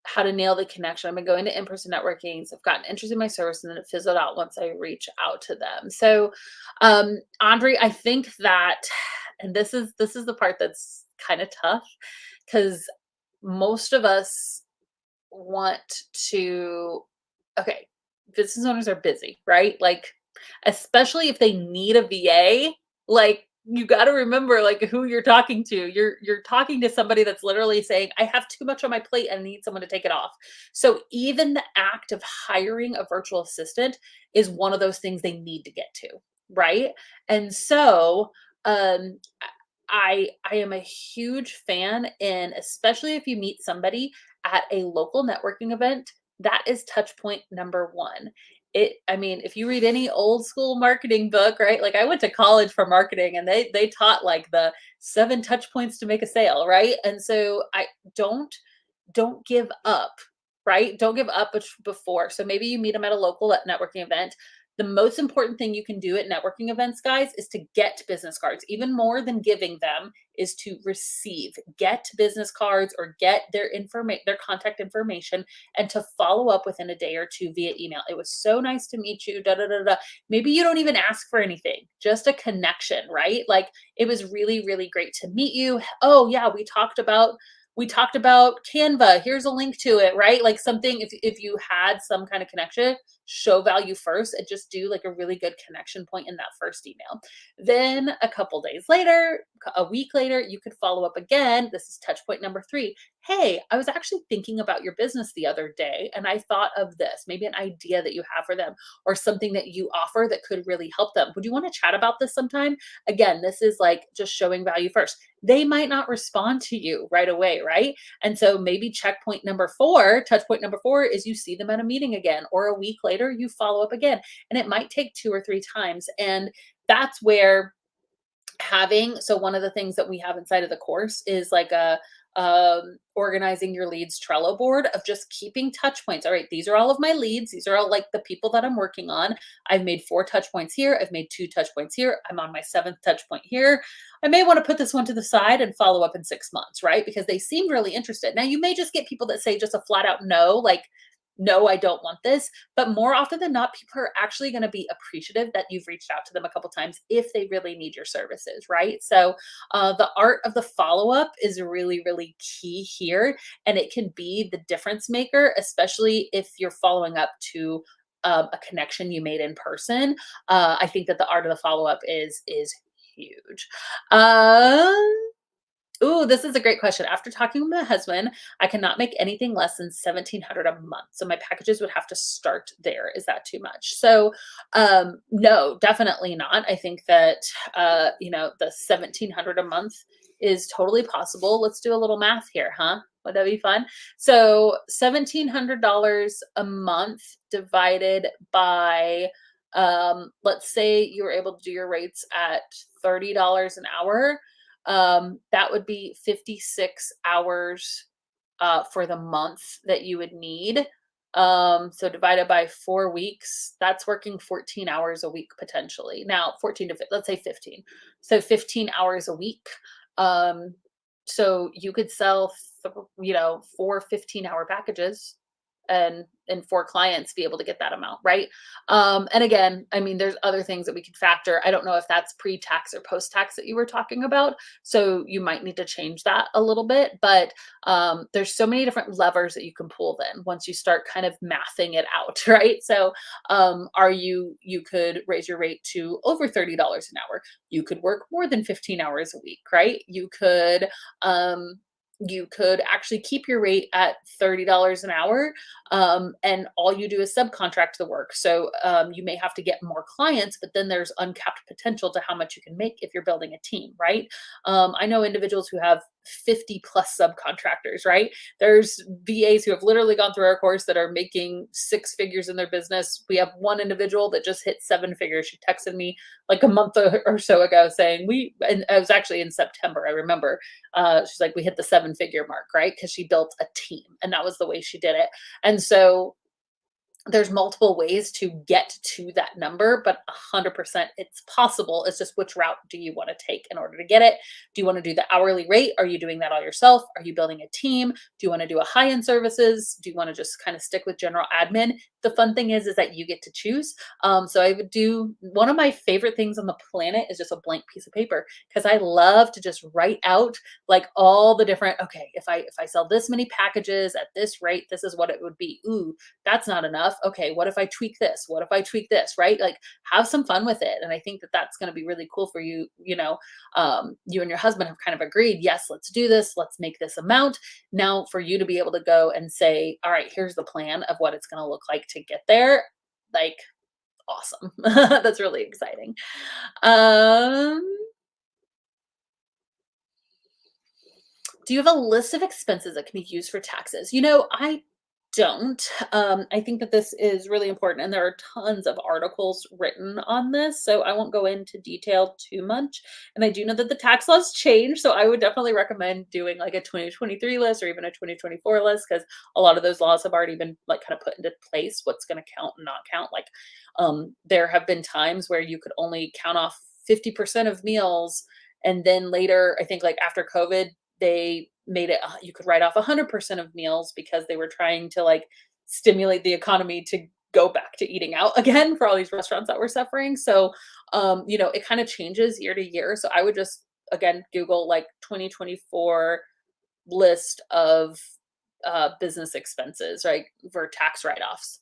how to nail the connection. I've been going to in-person networking, so I've gotten interested in my service, and then it fizzled out once I reach out to them. So, Audrey, I think that, and this is the part that's kind of tough, because most of us want to, okay, business owners are busy, right? Like, especially if they need a VA, like, you got to remember like who you're talking to. You're talking to somebody that's literally saying, I have too much on my plate and I need someone to take it off. So even the act of hiring a virtual assistant is one of those things they need to get to, right? And so I am a huge fan in, especially if you meet somebody at a local networking event, that is touch point number 1. I mean, if you read any old school marketing book, right? Like I went to college for marketing and they taught like the 7 touch points to make a sale, right? And so I don't don't give up, right? Don't give up before. So maybe you meet them at a local networking event. The most important thing you can do at networking events, guys, is to get business cards. Even more than giving them is to receive. Get business cards or get their contact information and to follow up within a day or two via email. It was so nice to meet you. Da da da da. Maybe you don't even ask for anything. Just a connection, right? Like it was really really great to meet you. Oh yeah, we talked about Canva. Here's a link to it, right? Like something, if you had some kind of connection, show value first and just do like a really good connection point in that first email. Then a couple days later, a week later, you could follow up again. This is touch point number 3. Hey, I was actually thinking about your business the other day and I thought of this, maybe an idea that you have for them or something that you offer that could really help them. Would you want to chat about this sometime? Again, this is like just showing value first. They might not respond to you right away, right? And so maybe checkpoint number 4, touch point number 4 is you see them at a meeting again, or a week later, you follow up again. And it might take 2 or 3 times. And that's where so one of the things that we have inside of the course is like a organizing your leads Trello board of just keeping touch points. All right, these are all of my leads. These are all like the people that I'm working on. I've made 4 touch points here. I've made 2 touch points here. I'm on my 7th touch point here. I may want to put this one to the side and follow up in 6 months, right? Because they seem really interested. Now you may just get people that say just a flat out no, like no, I don't want this. But more often than not, people are actually going to be appreciative that you've reached out to them a couple times if they really need your services, right? So the art of the follow up is really, really key here. And it can be the difference maker, especially if you're following up to a connection you made in person. I think that the art of the follow up is huge. Um, Ooh, this is a great question. After talking with my husband, I cannot make anything less than 1,700 a month. So my packages would have to start there. Is that too much? So no, definitely not. I think that the 1,700 a month is totally possible. Let's do a little math here, huh? Would that be fun? So $1,700 a month divided by let's say you were able to do your rates at $30 an hour, that would be 56 hours for the month that you would need. So divided by 4 weeks, that's working 14 hours a week potentially. Now, 14 to let's say 15. So 15 hours a week. Um, so you could sell, 4 15-hour packages and 4 clients be able to get that amount, right? And again, I mean, there's other things that we could factor. I don't know if that's pre-tax or post-tax that you were talking about, so you might need to change that a little bit. But there's so many different levers that you can pull then once you start kind of mathing it out, right? So, you could raise your rate to over $30 an hour. You could work more than 15 hours a week, right? You could actually keep your rate at $30 an hour, and all you do is subcontract the work. So you may have to get more clients, but then there's uncapped potential to how much you can make if you're building a team, right? I know individuals who have 50 plus subcontractors, right? There's VAs who have literally gone through our course that are making 6 figures in their business. We have one individual that just hit 7 figures. She texted me like a month or so ago saying and it was actually in September, I remember. She's like, we hit the 7-figure mark, right? Because she built a team and that was the way she did it. And so there's multiple ways to get to that number, but 100% it's possible. It's just which route do you want to take in order to get it? Do you want to do the hourly rate? Are you doing that all yourself? Are you building a team? Do you want to do a high-end services? Do you want to just kind of stick with general admin? The fun thing is that you get to choose. So I would do one of my favorite things on the planet is just a blank piece of paper because I love to just write out like all the different, okay, if I sell this many packages at this rate, this is what it would be. Ooh, that's not enough. Okay, what if I tweak this? What if I tweak this, right? Like have some fun with it. And I think that that's going to be really cool for you. You and your husband have kind of agreed, yes, let's do this. Let's make this amount. Now for you to be able to go and say, all right, here's the plan of what it's going to look like to get there. Like awesome. That's really exciting. Um, Do you have a list of expenses that can be used for taxes? I don't. I think that this is really important, and there are tons of articles written on this, so I won't go into detail too much. And I do know that the tax laws change, so I would definitely recommend doing like a 2023 list or even a 2024 list because a lot of those laws have already been like kind of put into place. What's going to count and not count? Like, there have been times where you could only count off 50% of meals, and then later, I think like after COVID, they made it you could write off 100% of meals because they were trying to like stimulate the economy to go back to eating out again for all these restaurants that were suffering. So, it kind of changes year to year. So I would just again Google like 2024 list of business expenses, right, for tax write-offs.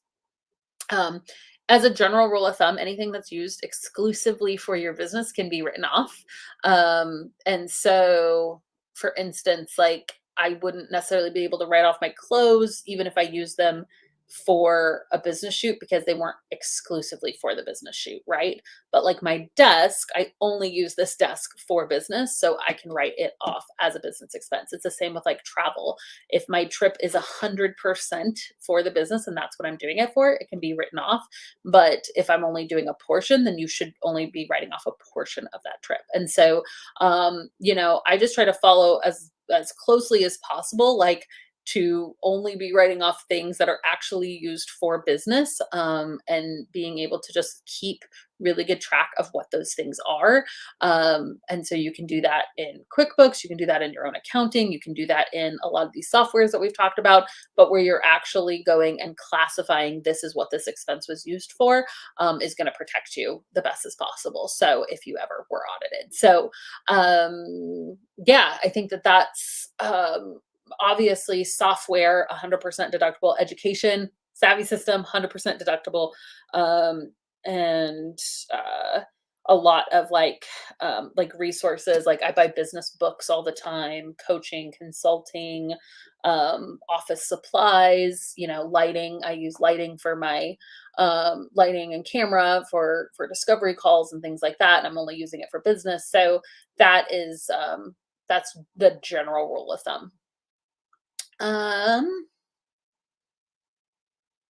Um, as a general rule of thumb, anything that's used exclusively for your business can be written off. And so, for instance, like I wouldn't necessarily be able to write off my clothes, even if I use them for a business shoot because they weren't exclusively for the business shoot, right? But like my desk, I only use this desk for business, so I can write it off as a business expense. It's the same with like travel. If my trip is 100% for the business and that's what I'm doing it for, it can be written off. But if I'm only doing a portion, then you should only be writing off a portion of that trip. And so, I just try to follow as closely as possible, like to only be writing off things that are actually used for business, and being able to just keep really good track of what those things are. And so you can do that in QuickBooks, you can do that in your own accounting, you can do that in a lot of these softwares that we've talked about, but where you're actually going and classifying this is what this expense was used for, is going to protect you the best as possible. So if you ever were audited. So, yeah, I think that that's, obviously software 100% deductible, education savvy system 100% deductible, and a lot of like resources, like I buy business books all the time, coaching, consulting, office supplies, lighting. I use lighting for my lighting and camera for discovery calls and things like that, and I'm only using it for business. So that's the general rule of thumb. Um,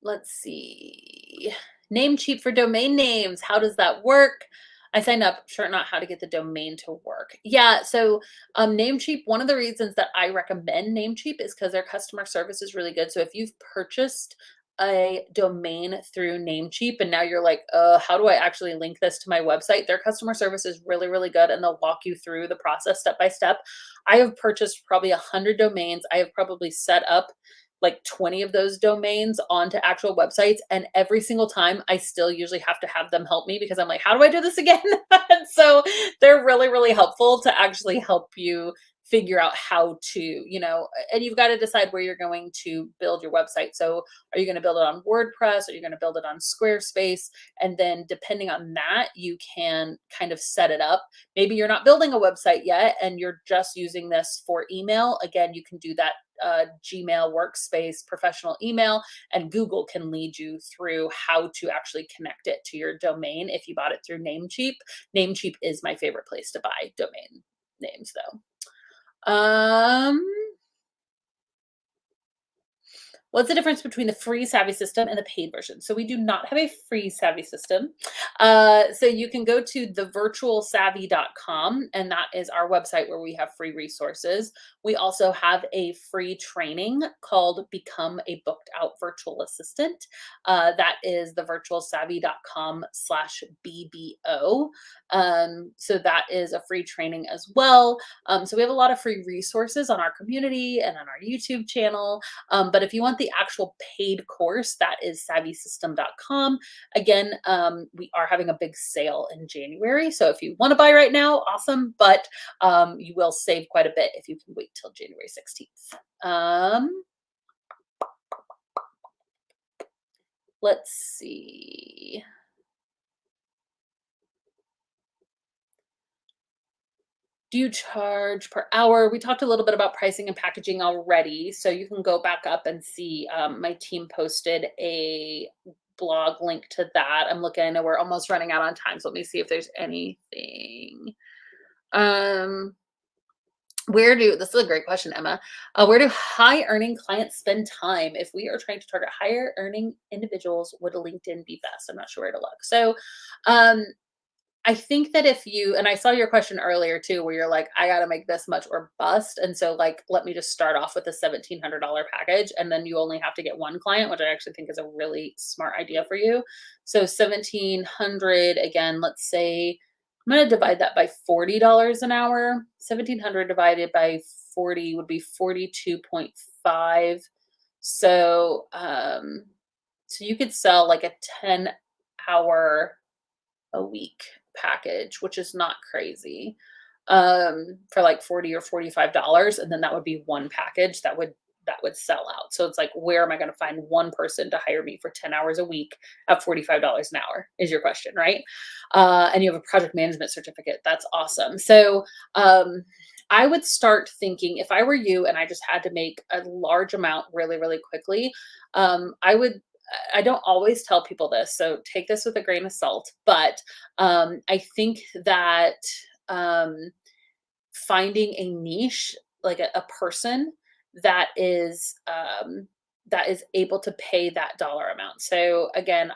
let's see. Namecheap for domain names. How does that work? I signed up, sure not how to get the domain to work. Yeah, so Namecheap, one of the reasons that I recommend Namecheap is because their customer service is really good. So if you've purchased a domain through Namecheap and now you're like, how do I actually link this to my website? Their customer service is really, really good and they'll walk you through the process step by step. I have purchased probably 100 domains. I have probably set up like 20 of those domains onto actual websites. And every single time I still usually have to have them help me because I'm like, how do I do this again? And so they're really, really helpful to actually help you figure out how to, and you've got to decide where you're going to build your website. So are you going to build it on WordPress? Are you going to build it on Squarespace? And then depending on that, you can kind of set it up. Maybe you're not building a website yet and you're just using this for email. Again, you can do that Gmail workspace professional email, and Google can lead you through how to actually connect it to your domain if you bought it through Namecheap. Namecheap is my favorite place to buy domain names though. What's the difference between the free Savvy system and the paid version? So we do not have a free Savvy system. So you can go to thevirtualsavvy.com, and that is our website where we have free resources. We also have a free training called Become a Booked Out Virtual Assistant. That is thevirtualsavvy.com/BBO. So that is a free training as well. So we have a lot of free resources on our community and on our YouTube channel. But if you want the actual paid course, that is savvysystem.com. Again, we are having a big sale in January. So if you want to buy right now, awesome. But you will save quite a bit if you can wait till January 16th. Let's see. Do you charge per hour? We talked a little bit about pricing and packaging already, so you can go back up and see, my team posted a blog link to that. I'm looking, I know we're almost running out on time, so let me see if there's anything. Um, This is a great question, Emma. Where do high earning clients spend time? If we are trying to target higher earning individuals, would a LinkedIn be best? I'm not sure where to look. So, um, I think that if you, and I saw your question earlier too, where you're like, I got to make this much or bust. And so, like, let me just start off with a $1,700 package. And then you only have to get one client, which I actually think is a really smart idea for you. So, 1700, again, let's say, I'm going to divide that by $40 an hour. 1700 divided by 40 would be 42.5. So, so you could sell like a 10-hour a week package, which is not crazy, for like 40 or $45. And then that would be one package that would sell out. So it's like, where am I going to find one person to hire me for 10 hours a week at $45 an hour is your question, right? And you have a project management certificate. That's awesome. So, I would start thinking if I were you and I just had to make a large amount really, really quickly, I don't always tell people this, so take this with a grain of salt. But I think that um, finding a niche, like a person that is able to pay that dollar amount. So again,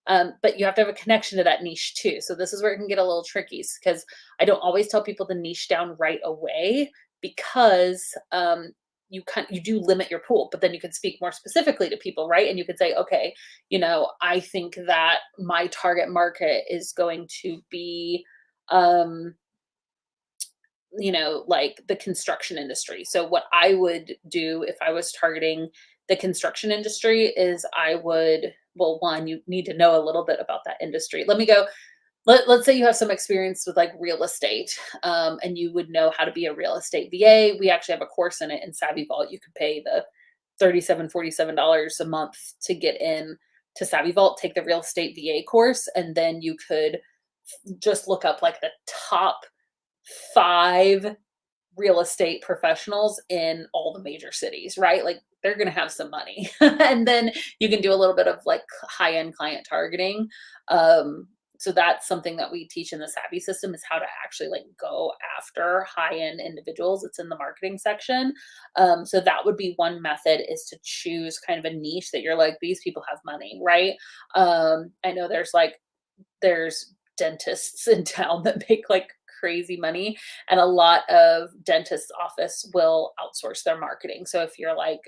but you have to have a connection to that niche too. So this is where it can get a little tricky because I don't always tell people to niche down right away because you do limit your pool, but then you can speak more specifically to people, right? And you could say, okay, I think that my target market is going to be um like the construction industry. So what I would do if I was targeting the construction industry is well, one, you need to know a little bit about that industry. Let's say you have some experience with like real estate, and you would know how to be a real estate VA. We actually have a course in it in Savvy Vault. You could pay the $47 a month to get in to Savvy Vault, take the real estate VA course, and then you could just look up like the top 5 real estate professionals in all the major cities, right? Like they're going to have some money. And then you can do a little bit of like high-end client targeting. So that's something that we teach in the Savvy system is how to actually like go after high-end individuals. It's in the marketing section. So that would be one method is to choose kind of a niche that you're like, these people have money, right? I know there's dentists in town that make like crazy money, and a lot of dentists office will outsource their marketing. So if you're like,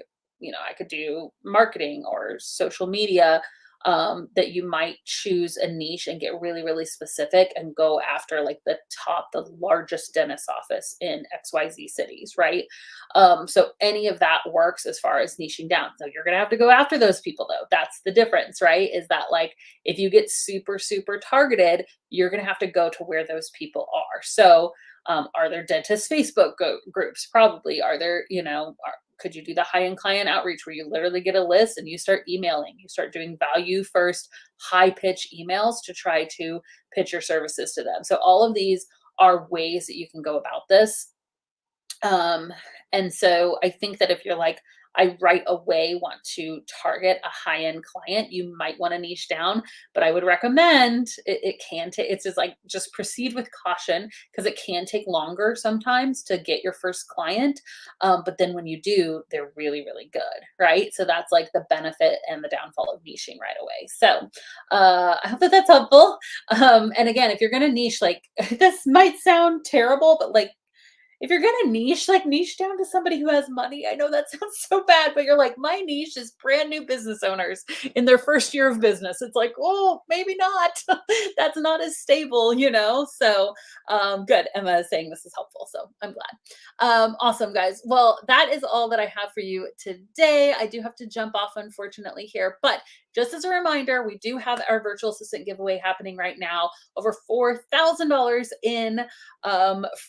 I could do marketing or social media, that you might choose a niche and get really, really specific and go after like the largest dentist office in XYZ cities, right? So any of that works as far as niching down. So you're gonna have to go after those people though. That's the difference, right? Is that like if you get super, super targeted, you're gonna have to go to where those people are. So are there dentist Facebook groups? Probably. Are there, could you do the high-end client outreach where you literally get a list and you start emailing, you start doing value first, high pitch emails to try to pitch your services to them. So all of these are ways that you can go about this. Um, and so I think that if you're like, I right away want to target a high-end client, you might want to niche down, but I would recommend it can take, it's just like, just proceed with caution because it can take longer sometimes to get your first client. But then when you do, they're really, really good, right? So that's like the benefit and the downfall of niching right away. So I hope that that's helpful. And again, if you're going to niche, like this might sound terrible, but like, if you're gonna niche, like niche down to somebody who has money. I know that sounds so bad, but you're like, my niche is brand new business owners in their first year of business. It's like, oh, maybe not. That's not as stable. So good. Emma is saying this is helpful. So I'm glad. Awesome, guys. Well, that is all that I have for you today. I do have to jump off, unfortunately, here, but just as a reminder, we do have our virtual assistant giveaway happening right now. Over $4,000 in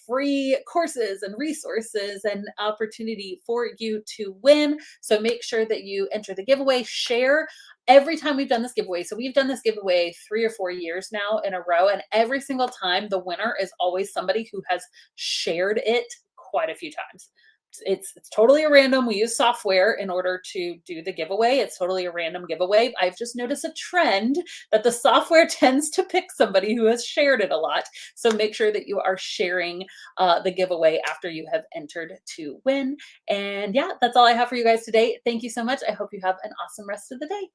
free courses and resources and opportunity for you to win. So make sure that you enter the giveaway, share every time we've done this giveaway. So we've done this giveaway 3 or 4 years now in a row. And every single time the winner is always somebody who has shared it quite a few times. it's totally a random. We use software in order to do the giveaway. It's totally a random giveaway. I've just noticed a trend that the software tends to pick somebody who has shared it a lot. So make sure that you are sharing the giveaway after you have entered to win. And yeah, that's all I have for you guys today. Thank you so much. I hope you have an awesome rest of the day.